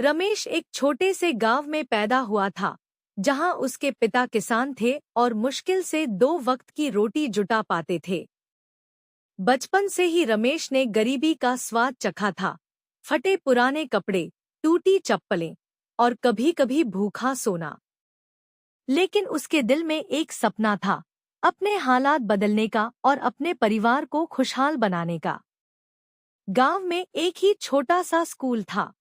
रमेश एक छोटे से गांव में पैदा हुआ था, जहां उसके पिता किसान थे और मुश्किल से 2 वक्त की रोटी जुटा पाते थे। बचपन से ही रमेश ने गरीबी का स्वाद चखा था। फटे पुराने कपड़े, टूटी चप्पलें और कभी-कभी भूखा सोना। लेकिन उसके दिल में एक सपना था, अपने हालात बदलने का और अपने परिवार को खुशहाल बनाने का। गांव में एक ही छोटा सा स्कूल था।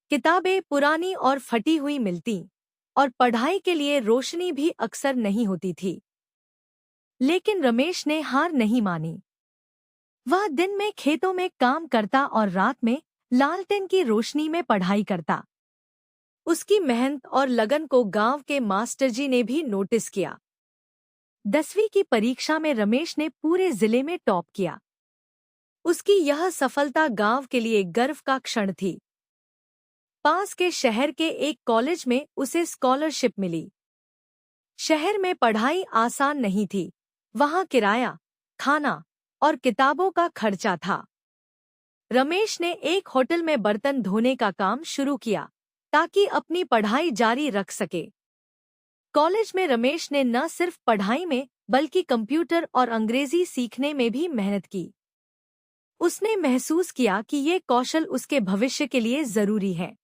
किताबें पुरानी और फटी हुई मिलती और पढ़ाई के लिए रोशनी भी अक्सर नहीं होती थी। लेकिन रमेश ने हार नहीं मानी। वह दिन में खेतों में काम करता और रात में लालटेन की रोशनी में पढ़ाई करता। उसकी मेहनत और लगन को गांव के मास्टरजी ने भी नोटिस किया। 10वीं की परीक्षा में रमेश ने पूरे जिले में टॉप किया। उसकी यह सफलता गांव के लिए गर्व का क्षण थी। पास के शहर के एक कॉलेज में उसे स्कॉलरशिप मिली। शहर में पढ़ाई आसान नहीं थी। वहां किराया, खाना और किताबों का खर्चा था। रमेश ने एक होटल में बर्तन धोने का काम शुरू किया ताकि अपनी पढ़ाई जारी रख सके। कॉलेज में रमेश ने न सिर्फ पढ़ाई में बल्कि कंप्यूटर और अंग्रेजी सीखने में भी मेहनत की। उसने महसूस किया कि ये कौशल उसके भविष्य के लिए जरूरी है।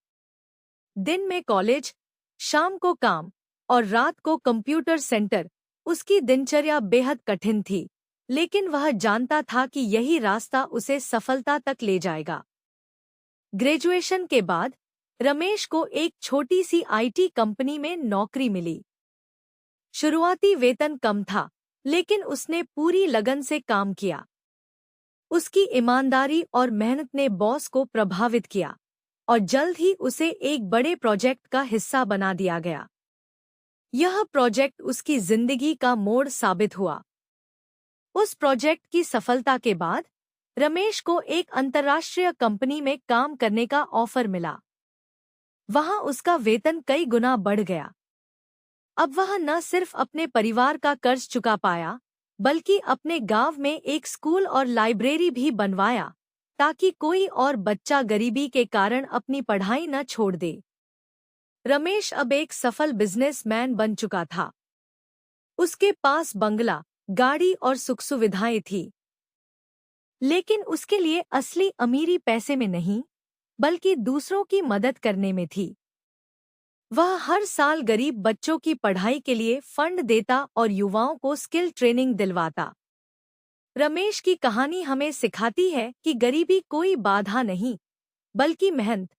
दिन में कॉलेज, शाम को काम और रात को कंप्यूटर सेंटर। उसकी दिनचर्या बेहद कठिन थी, लेकिन वह जानता था कि यही रास्ता उसे सफलता तक ले जाएगा। ग्रेजुएशन के बाद रमेश को एक छोटी सी आईटी कंपनी में नौकरी मिली। शुरुआती वेतन कम था, लेकिन उसने पूरी लगन से काम किया। उसकी ईमानदारी और मेहनत ने बॉस को प्रभावित किया और जल्द ही उसे एक बड़े प्रोजेक्ट का हिस्सा बना दिया गया। यह प्रोजेक्ट उसकी जिंदगी का मोड़ साबित हुआ। उस प्रोजेक्ट की सफलता के बाद रमेश को एक अंतर्राष्ट्रीय कंपनी में काम करने का ऑफर मिला। वहां उसका वेतन कई गुना बढ़ गया। अब वह न सिर्फ अपने परिवार का कर्ज चुका पाया, बल्कि अपने गांव में एक स्कूल और लाइब्रेरी भी बनवाया, ताकि कोई और बच्चा गरीबी के कारण अपनी पढ़ाई न छोड़ दे। रमेश अब एक सफल बिजनेसमैन बन चुका था। उसके पास बंगला, गाड़ी और सुख सुविधाएं थी। लेकिन उसके लिए असली अमीरी पैसे में नहीं, बल्कि दूसरों की मदद करने में थी। वह हर साल गरीब बच्चों की पढ़ाई के लिए फंड देता और युवाओं को स्किल ट्रेनिंग दिलवाता। रमेश की कहानी हमें सिखाती है कि गरीबी कोई बाधा नहीं, बल्कि मेहनत,